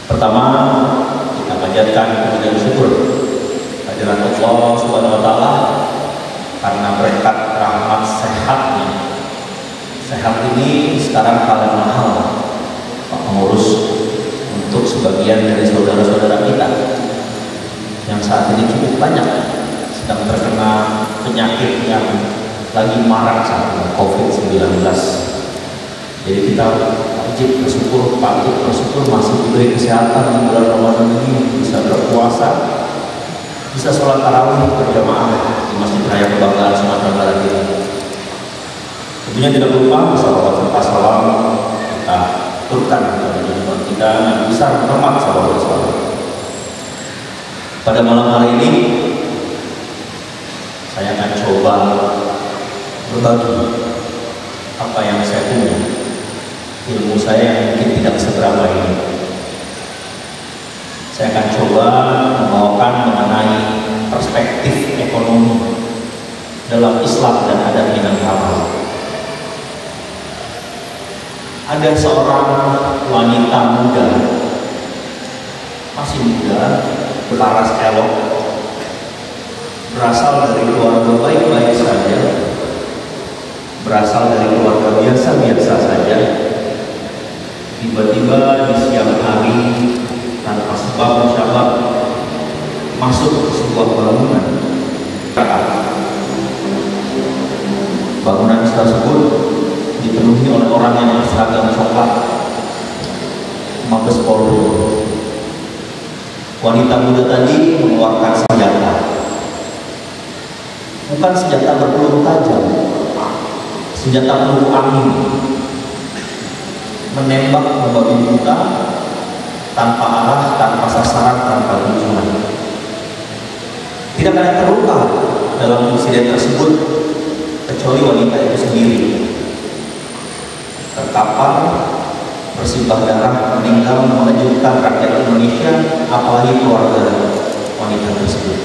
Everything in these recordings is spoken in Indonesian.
Pertama, kita panjatkan puji dan syukur kehadirat Allah Subhanahu wa taala karena berkat rahmat sehatnya. Sehat ini sekarang paling mahal, Pak Pengurus, untuk sebagian dari saudara-saudara kita yang saat ini cukup banyak sedang terkena penyakit yang lagi marak saat ini, COVID-19. Jadi kita wajib bersyukur, patut bersyukur masih diberi kesehatan di bulan Ramadan ini, bisa berpuasa, bisa sholat tarawih berjamaah di Masjid Raya Kebanggaan Sumatera Barat ini. Tentunya tidak lupa salawat serta salam kita turunkan kepada junjungan kita Nabi besar Muhammad SAW. Pada malam hari ini saya akan coba berbagi apa yang saya punya, ilmu saya yang mungkin tidak seberapa ini. Saya akan coba membawakan mengenai perspektif ekonomi dalam Islam dan adat Minangkabau. Ada seorang wanita muda, masih muda, berlaras elok, berasal dari keluarga baik-baik saja, berasal dari keluarga biasa-biasa saja. Tiba-tiba di siang hari tanpa sebab musyabat masuk ke sebuah bangunan. Bangunan tersebut dipenuhi oleh orang yang berseragam coklat, Mabes Polri. Wanita muda tadi mengeluarkan senjata, bukan senjata berpeluru tajam, senjata peluru angin, menembak membabi buta, tanpa arah, tanpa sasaran, tanpa tujuan. Tidak ada yang terluka dalam insiden tersebut kecuali wanita itu sendiri. Terkapar, bersimbah darah, meninggal, mengejutkan rakyat Indonesia, apalagi keluarga wanita tersebut.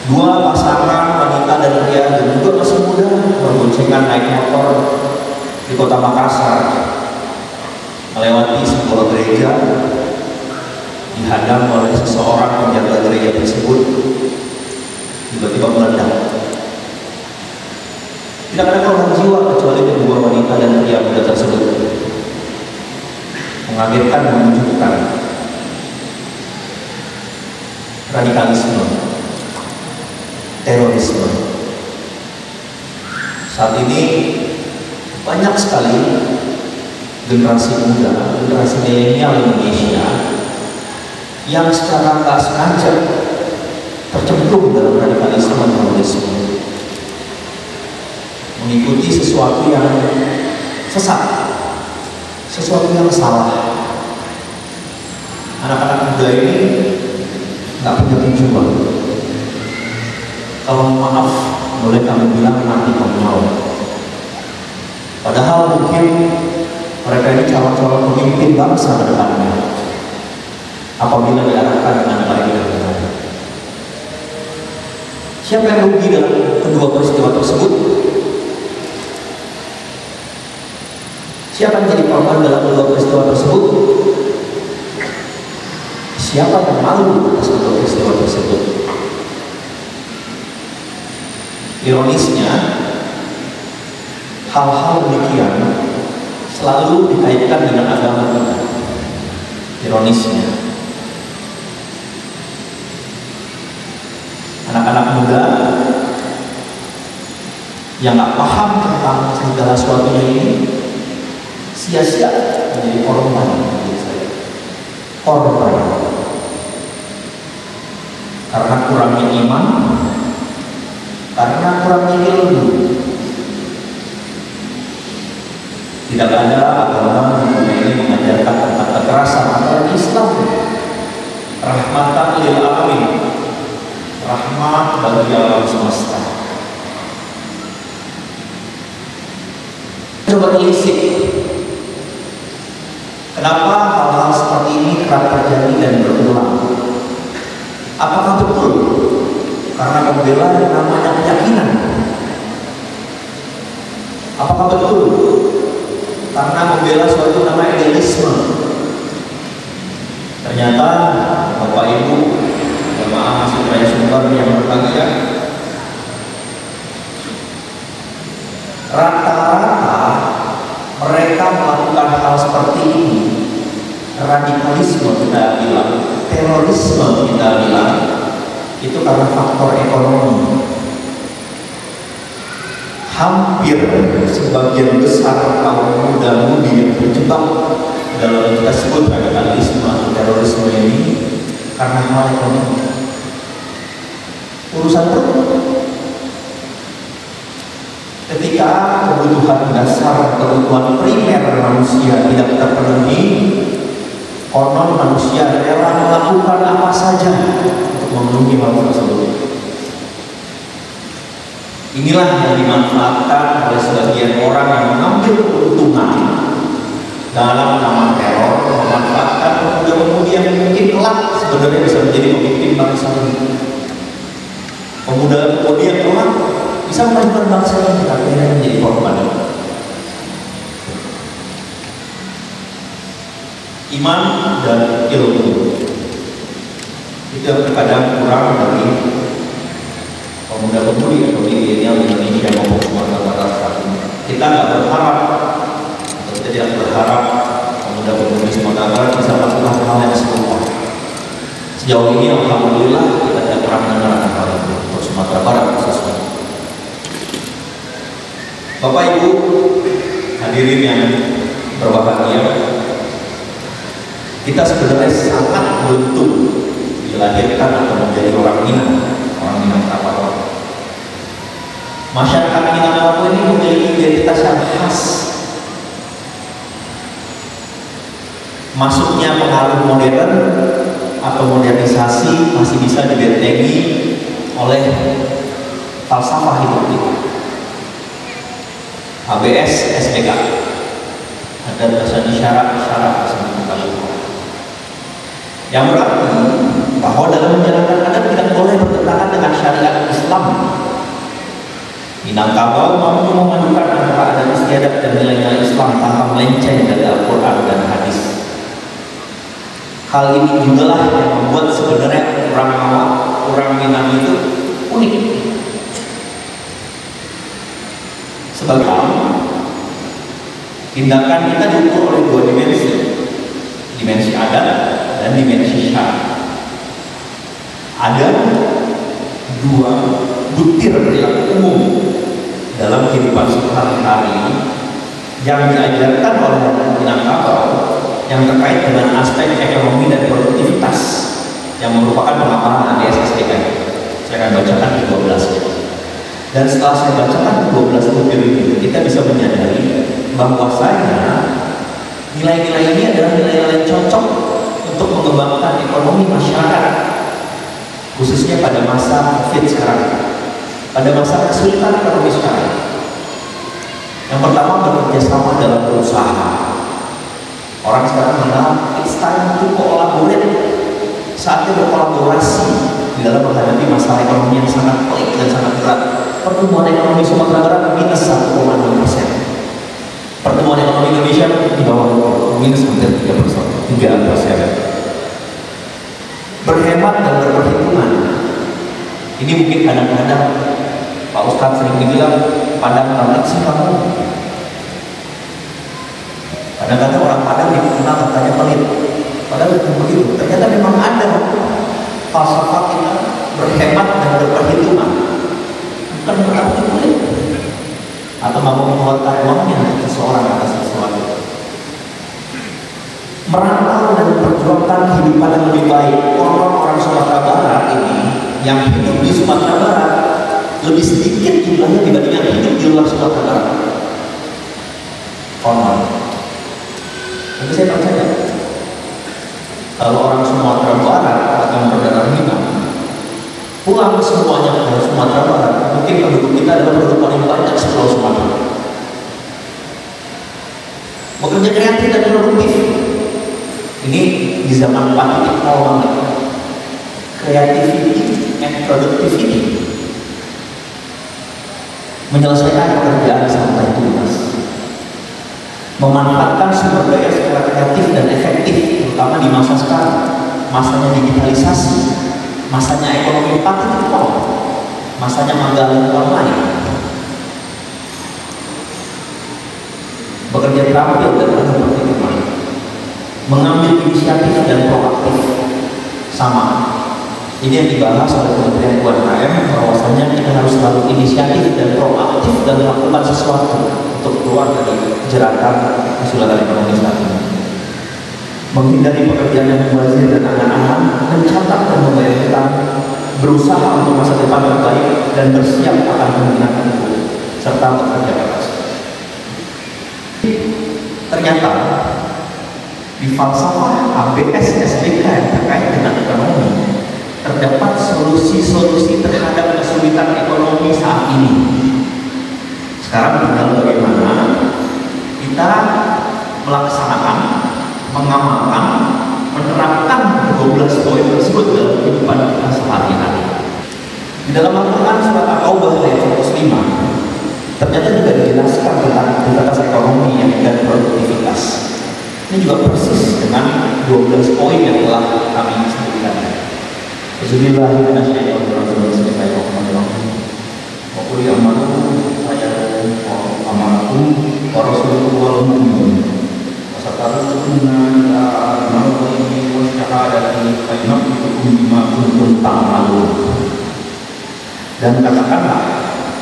Dua pasangan wanita dan pria dan juga masih muda berboncengan naik motor di kota Makassar, melewati sebuah gereja, dihadang oleh seseorang penjaga gereja tersebut, tiba-tiba meledak. Tidak ada korban jiwa kecuali kedua wanita dan pria muda tersebut. Mengagetkan dan menunjukkan radikalisme, terorisme. Saat ini banyak sekali generasi muda, generasi milenial Indonesia yang secara tak sengaja tercemplung dalam radikalisme dan terorisme, mengikuti sesuatu yang sesat, sesuatu yang salah. Anak-anak muda ini nggak punya tujuan. Kalau maaf, boleh kami bilang mati konyol. Padahal mungkin mereka ini calon-calon pemimpin bangsa ke depannya apabila diarahkan dengan baik dan benar. Siapa yang rugi dalam kedua peristiwa tersebut? Siapa yang jadi korban dalam kedua peristiwa tersebut? Siapa yang malu atas kedua peristiwa tersebut? Ironisnya, hal-hal demikian selalu dikaitkan dengan agama kita. Ironisnya, anak-anak muda yang nggak paham tentang segala sesuatunya ini sia-sia menjadi korban. Karena kurangnya iman, karena kurangnya ilmu. Tidak ada agama yang ini mengajarkan tentang kekerasan, antara Islam rahmatan lil alamin, rahmat bagi alam semesta. Coba telisik, kenapa hal-hal seperti ini kerap terjadi dan berulang? Apakah betul karena membela yang namanya keyakinan? Apakah betul karena membela suatu nama idealisme? radikalisme kita bilang, terorisme kita bilang, itu karena faktor ekonomi. Hampir sebagian besar kaum muda-mudi yang terjebak dalam yang kita sebut radikalisme atau terorisme ini karena hal ekonomi. Urusan perut. Ketika kebutuhan dasar, kebutuhan primer manusia tidak terpenuhi, konon manusia rela melakukan apa saja untuk memenuhi hal tersebut. Inilah yang dimanfaatkan oleh sebagian orang yang mengambil keuntungan dalam nama teror, memanfaatkan pemuda-pemudi yang mungkin kelak sebenarnya bisa menjadi pemimpin bangsa ini. Pemuda-pemudi yang kelak bisa memajukan bangsa ini, tapi akhirnya menjadi korban. Iman dan ilmu itu yang terkadang kurang dari pemuda-pemudi atau milenial Indonesia maupun Sumatera Barat saat ini. Kita nggak berharap atau kita tidak berharap pemuda-pemudi Sumatera Barat bisa melakukan hal yang serupa. Sejauh ini alhamdulillah kita tidak pernah mendengar hal itu untuk Sumatera Barat khususnya. Bapak Ibu hadirin yang berbahagia, kita sebenarnya sangat beruntung dilahirkan atau menjadi orang Minangkabau. Masyarakat Minangkabau ini memiliki identitas yang khas. Masuknya pengaruh modern atau modernisasi masih bisa dibentengi oleh falsafah hidup kita. HBS SPK, ada bahasa isyarat bahasa yang berarti bahwa dalam menjalankan adat tidak boleh bertentangan dengan syariat Islam. Minangkabau mampu memadukan antara adat istiadat dan nilai-nilai Islam tanpa melenceng dari Al-Quran dan hadis. Hal ini juga lah yang membuat sebenarnya orang Minang itu unik. Sebagai tindakan kita diukur oleh dua dimensi adat dan dimensi syariat. Ada dua butir yang umum dalam kehidupan sehari-hari yang diajarkan oleh Minangkabau yang terkait dengan aspek ekonomi dan produktivitas yang merupakan pemaparan ADS SPK. Saya akan bacakan ke-12 ya. Dan setelah saya bacakan ke-12 butir ini, kita bisa menyadari bahwasanya nilai-nilai ini adalah nilai-nilai cocok untuk mengembangkan ekonomi masyarakat, khususnya pada masa COVID sekarang, pada masa kesulitan ekonomi sekarang. Yang pertama, bekerja sama dalam berusaha. Orang sekarang mengenal it's time to collaborate, saatnya berkolaborasi di dalam menghadapi masalah ekonomi yang sangat pelik dan sangat berat. Pertumbuhan ekonomi Sumatera Barat minus 1,2%. Pertumbuhan ekonomi Indonesia di bawah minus hampir 3%. Berhemat dan berperhitungan. Ini mungkin kadang-kadang Pak Ustadz sering dibilang Padang banget sih kamu. Kadang-kadang orang Padang dikenal katanya pelit. Padahal itu begitu. Ternyata memang ada falsafah kita berhemat dan berperhitungan. Bukan berarti pelit atau mau mengeluarkan uangnya seseorang atas sesuatu. Merantau dan memperjuangkan kehidupan yang lebih baik. Orang Sumatera Barat ini yang hidup di Sumatera Barat lebih sedikit jumlahnya dibanding yang hidup di luar Sumatera Barat. Konon. Tapi saya percaya kalau orang Sumatera Barat atau berdarah Minang pulang semuanya ke Sumatera Barat, mungkin penduduk kita adalah penduduk paling banyak di Pulau Sumatera. Bekerja kreatif dan produktif. Ini di zaman 4.0 banget. Creativity and productivity. Menyelesaikan pekerjaan sampai tuntas. Memanfaatkan sumber daya secara kreatif dan efektif, terutama di masa sekarang, masanya digitalisasi, masanya ekonomi 4.0, masanya magang online. Bekerja terampil dan penuh perhitungan. mengambil inisiatif dan proaktif. Sama, ini yang dibahas oleh Kementerian UMKM, bahwasanya kita harus selalu inisiatif dan proaktif dan melakukan sesuatu untuk keluar dari jeratan kesulitan ekonomi saat ini. Menghindari pekerjaan yang mubazir dan angan-angan, mencatat dan membayar hutang, berusaha untuk masa depan yang baik dan bersiap akan kemungkinan buruk, serta bekerja keras. Ternyata di falsafah ABS SDK yang terkait dengan ekonomi terdapat solusi-solusi terhadap kesulitan ekonomi saat ini. Sekarang tinggal bagaimana kita melaksanakan, mengamalkan, menerapkan 12 poin tersebut dalam kehidupan kita sehari-hari. Di dalam Al-Quran surat At-Taubah ayat 105 ternyata juga dijelaskan tentang aktivitas ekonomi dan produktivitas. Ini juga persis dengan 12 poin yang telah kami sebutkan. Bismillahirrahmanirrahim. Bismillahirrahmanirrahim. Wa qul ya'malu amalakum wa rasuluhu wal mu'minun. Wa sataruna ila al-mawti wa syahadati fa yunabbi'ukum bima kuntum ta'malun. Dan katakanlah,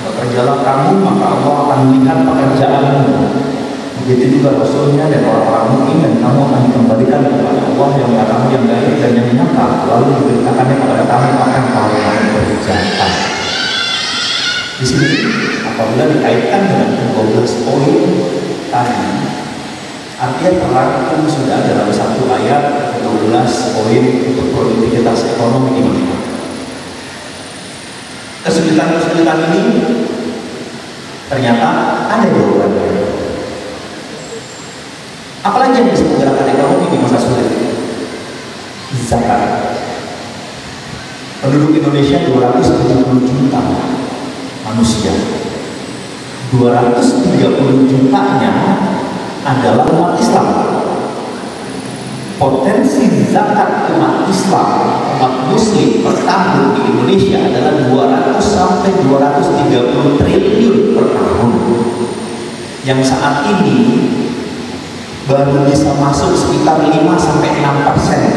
bekerjalah kamu maka Allah akan melihat pekerjaanmu. Begitu juga Rasulnya dan orang-orang mukmin, dan kamu akan dikembalikan kepada Allah yang mengetahui yang gaib dan yang nyata, lalu diberitakannya kepada kamu akan kamu kerjakan. Di sini apabila dikaitkan dengan 12 poin tadi, artinya terangkum sudah dalam satu ayat 12 poin untuk produktivitas ekonomi di mana. Kesulitan-kesulitan ini ternyata ada jawabannya. Apalagi yang bisa menggerakkan ekonomi di masa sulit? Zakat. Penduduk Indonesia 270 juta manusia. 230 jutanya adalah umat Islam. Potensi zakat umat Islam, umat Muslim per tahun di Indonesia adalah 200 sampai 230 triliun per tahun. Yang saat ini baru bisa masuk sekitar 5-6%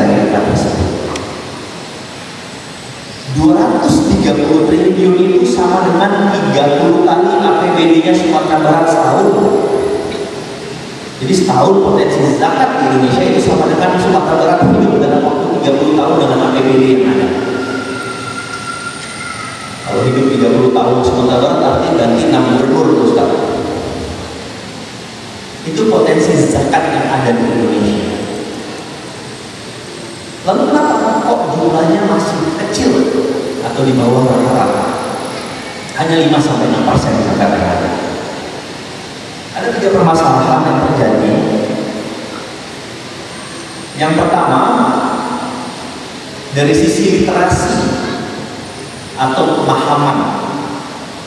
dari angka tersebut. 230 triliun itu sama dengan 30 kali APBD-nya Sumatera Barat setahun. Jadi setahun potensi zakat di Indonesia itu sama dengan Sumatera Barat hidup dalam waktu 30 tahun dengan APBD yang ada. Kalau hidup 30 tahun Sumatera Barat artinya ganti 6 gubernur Ustaz. Itu potensi zakat yang ada di Indonesia. Lalu kenapa kok jumlahnya masih kecil atau di bawah rata-rata? Hanya 5-6% zakat yang ada. Ada 3 permasalahan yang terjadi. Yang pertama, dari sisi literasi atau pemahaman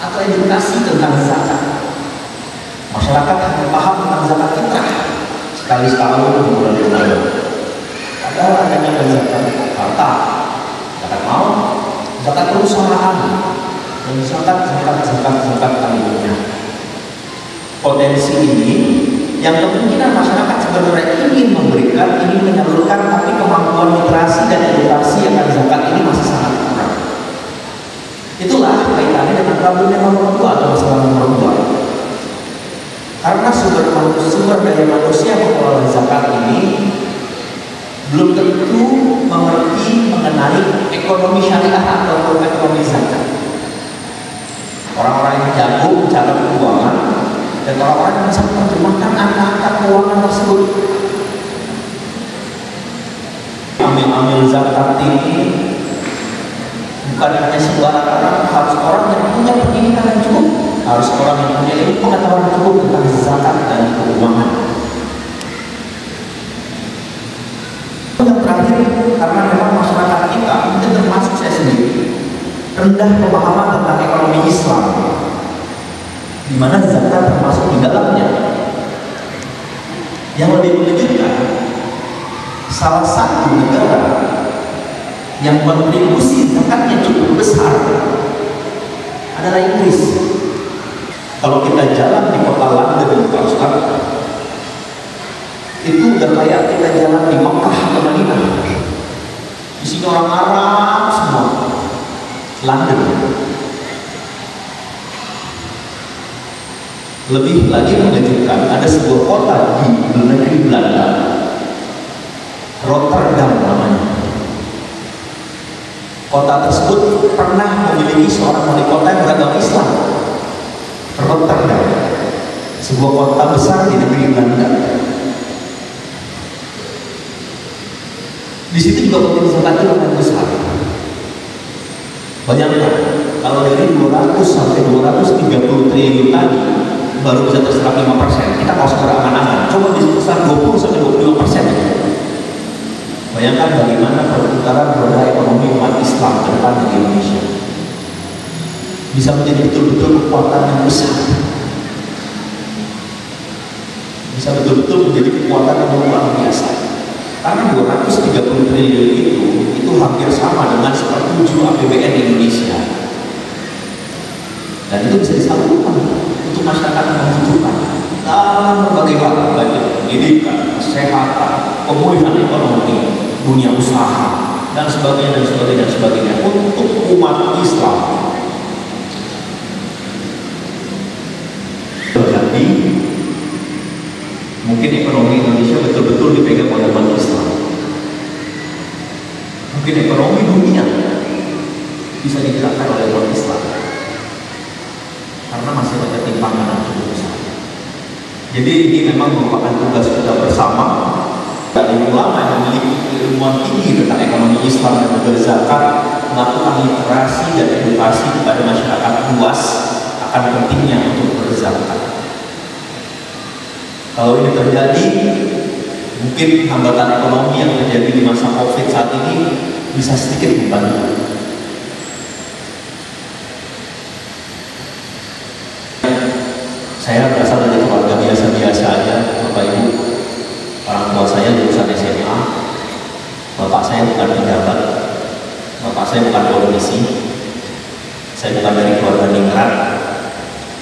atau edukasi tentang zakat. Masyarakat hanya paham tentang zakat fitrah sekali setahun di bulan Ramadan. Padahal adanya zakat harta, zakat maut, zakat perusahaan, dan zakat lainnya. Potensi ini yang kemungkinan masyarakat sebenarnya ingin memberikan, ingin menyalurkan, tapi kemampuan literasi dan edukasi akan zakat ini masih sangat kurang. Itulah kaitannya dengan problemnya nomor 2 atau masalah nomor 2. Karena sumber daya manusia mengelola zakat ini belum tentu mengerti mengenai ekonomi syariah atau ekonomi zakat. Orang-orang yang jago mencatat keuangan dan orang-orang yang bisa menerjemahkan angka-angka keuangan tersebut. Amil-amil zakat ini bukan hanya sembarang orang, harus orang yang punya pendidikan yang cukup, harus orang yang punya ilmu pengetahuan cukup tentang zakat dan keuangan. Yang terakhir, karena memang masyarakat kita, mungkin termasuk saya sendiri, rendah pemahaman tentang ekonomi Islam, di mana zakat termasuk di dalamnya. Yang lebih mengejutkan, salah satu negara yang kontribusi zakatnya cukup besar adalah Inggris. Kalau kita jalan di kota London, Pak Ustaz, Itu udah kayak kita jalan di Mekah atau Madinah. Di sini orang Arab semua. London. Lebih lagi mengejutkan, ada sebuah kota di negeri Belanda, Rotterdam namanya. Kota tersebut pernah memiliki seorang wali kota yang beragama Islam. Rotterdam, sebuah kota besar di negeri Belanda. Di situ juga potensi zakat lumayan besar. Bayangkan, kalau dari 200 sampai 230 triliun tadi baru bisa terserap 5%. Kita kalau secara angan-angan, coba bisa besar 20 sampai 25%. Bayangkan bagaimana perputaran roda ekonomi umat Islam ke depan di Indonesia. Bisa menjadi betul-betul kekuatan yang besar. Bisa betul-betul menjadi kekuatan yang luar biasa. Karena 230 triliun itu hampir sama dengan 1/7 APBN Indonesia. Dan itu bisa disalurkan untuk masyarakat yang membutuhkan dalam berbagai hal, baik pendidikan, kesehatan, pemulihan ekonomi, dunia usaha, dan sebagainya untuk umat Islam. Jadi mungkin ekonomi Indonesia betul-betul dipegang oleh umat Islam. Mungkin ekonomi dunia bisa digerakkan oleh umat Islam. Karena masih ada timpangan yang cukup besar. Jadi ini memang merupakan tugas kita bersama dari ulama yang memiliki ilmuwan tinggi tentang ekonomi Islam dan juga zakat, melakukan literasi dan edukasi kepada masyarakat luas akan pentingnya untuk berzakat. Kalau ini terjadi, mungkin hambatan ekonomi yang terjadi di masa COVID saat ini bisa sedikit membantu. Saya berasal dari keluarga biasa-biasa aja, Bapak Ibu. Orang tua saya lulusan SMA, bapak saya bukan pejabat, bapak saya bukan politisi, saya bukan dari keluarga ningrat,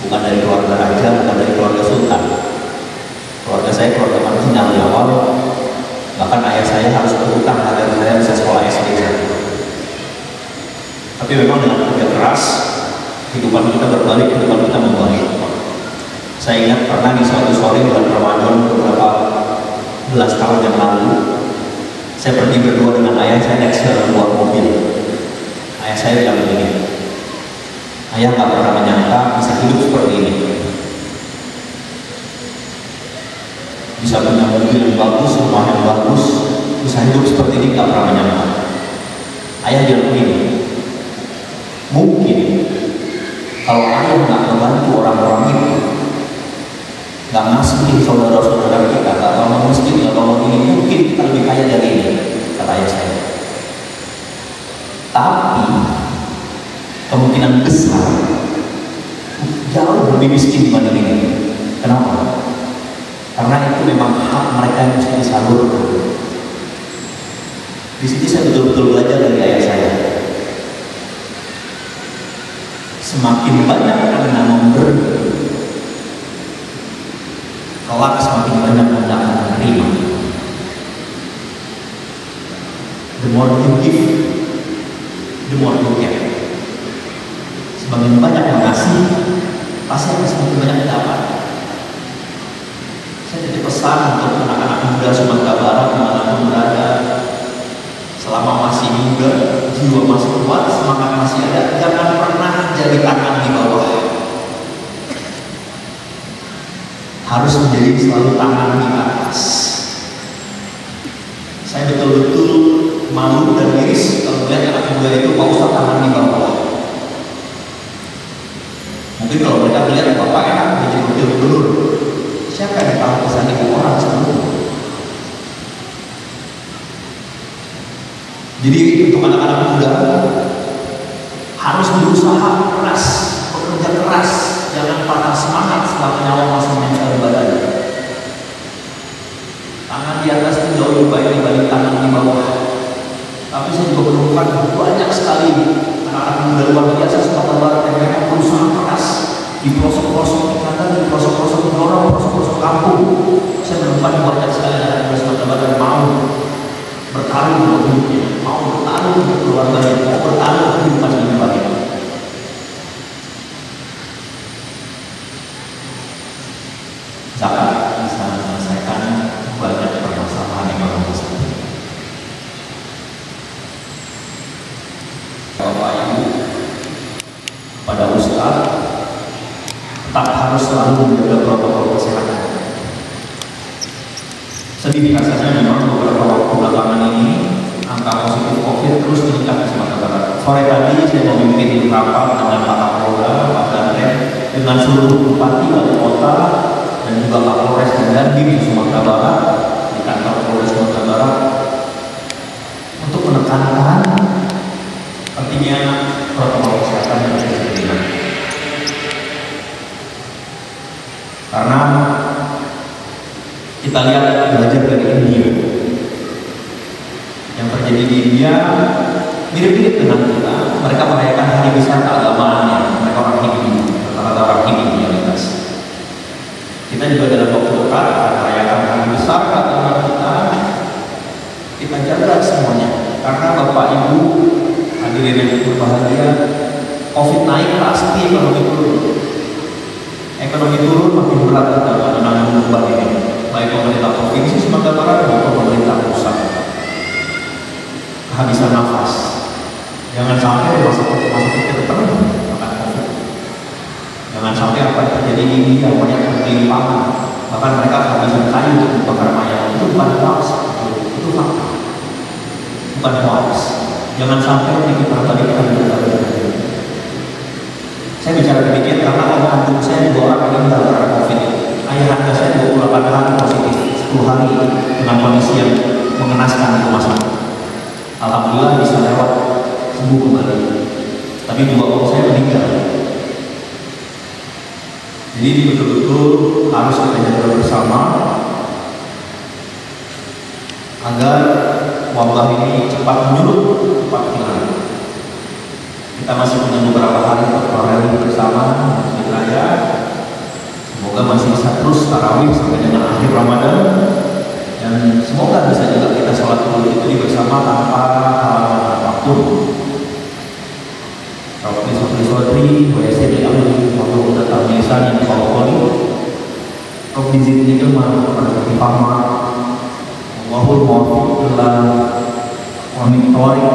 bukan dari keluarga raja, bukan dari keluarga sultan. Keluarga saya keluarga marginal di awal, bahkan ayah saya harus berhutang agar saya bisa sekolah SD. Tapi memang dengan kerja keras, kehidupan kita berbalik, kehidupan kita membaik. Saya ingat pernah di suatu sore bulan Ramadan beberapa belas tahun yang lalu, saya pergi berdua dengan ayah saya naik sebuah mobil. Ayah saya bilang begini, ayah nggak pernah menyangka bisa hidup seperti ini, bisa punya mobil yang bagus, rumah yang bagus, bisa hidup seperti ini, nggak pernah menyangka. Ayah bilang begini, mungkin kalau ayah nggak membantu orang-orang itu, nggak ngasih saudara-saudara kita, nggak bangun masjid, nggak bangun ini, mungkin kita lebih kaya dari ini, kata ayah saya. Tapi kemungkinan besar jauh lebih miskin dibanding ini. Kenapa? Karena itu memang hak mereka yang mesti disalurkan. Di sini saya betul-betul belajar dari ayah saya. Semakin banyak Anda memberi, kelak semakin banyak Anda akan menerima. The more you give, the more you get. Semakin banyak yang ngasih, pasti akan semakin banyak dapat. Saya titip pesan untuk anak-anak muda Sumatera Barat dimanapun berada, selama masih muda, jiwa masih kuat, semangat masih ada, jangan pernah jadi tangan di bawah. Harus menjadi selalu tangan di atas. Saya betul-betul malu dan miris kalau melihat anak muda itu mau usah tangan di bawah. Mungkin kalau mereka melihat bapak enak menjadi wakil gubernur, siapa yang tahu pesan ibu orang sebelumnya? Jadi untuk anak-anak muda harus berusaha keras, bekerja keras, jangan patah semangat setelah nyawa masih menempel badan. Tangan di atas itu jauh lebih baik dibanding tangan di bawah. Tapi saya juga menemukan banyak sekali anak-anak muda luar biasa Sumatera Barat yang mereka berusaha keras di pelosok-pelosok kecamatan, di pelosok-pelosok lorong, pelosok-pelosok kampung. Saya menemukan banyak sekali untuk keluarganya, mau bertahan kehidupan yang baik. Zakat bisa menyelesaikan banyak permasalahan ekonomi. Bapak Ibu, pada ustaz tetap harus selalu menjaga protokol kesehatan. Sedih rasanya memang beberapa waktu belakangan ini angka positif COVID terus meningkat di Sumatera Barat. Sore tadi saya memimpin rapat dengan Pak Kapolda, Pak Danrem, dengan seluruh bupati, wali kota, dan juga Kapolres dan Dandim di Sumatera Barat, di kantor Polres Sumatera Barat, untuk menekankan pentingnya protokol kesehatan dan kedisiplinan. Karena kita lihat belajar dari India, yang terjadi di India mirip-mirip dengan kita. Mereka merayakan hari besar keagamaannya, mereka orang Hindu, rata-rata orang Hindu mayoritas. Kita juga dalam waktu dekat akan merayakan hari besar keagamaan kita jaga semuanya. Karena Bapak Ibu hadirin yang berbahagia, COVID naik pasti ekonomi turun. Ekonomi turun makin berat kita menanggung beban ini, baik pemerintah provinsi Sumatera Barat maupun pemerintah pusat. Kehabisan nafas. Jangan sampai rumah sakit kita penuh akan COVID. Jangan sampai apa yang terjadi di India banyak berkelimpangan, bahkan mereka kehabisan kayu untuk membakar mayat. Itu bukan hoax, itu fakta, bukan hoax. Jangan sampai kita balikan berita-berita. Saya bicara demikian karena ayah kandung saya 2 orang meninggal karena COVID. Ayah anda saya 28 hari positif, 10 hari dengan kondisi yang mengenaskan di rumah sakit. Alhamdulillah bisa lewat sembuh kembali. Tapi 2 orang saya meninggal. Jadi ini betul-betul harus kita jaga bersama agar wabah ini cepat menyulut, cepat hilang. Kita masih punya beberapa hari untuk rally bersama Masjid Raya. Semoga masih bisa terus tarawih sampai dengan akhir Ramadan, dan semoga bisa juga kita sholat Idul Fitri bersama tanpa halangan apapun. Rabbi sholli wa yassir li amri wa hlul 'uqdatam min lisani yafqahu qawli. Rabbi zidni ilma warzuqni fahma. Allahul muwaffiq wa min tawfiq.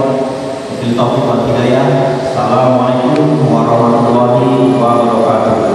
Assalamualaikum warahmatullahi wabarakatuh.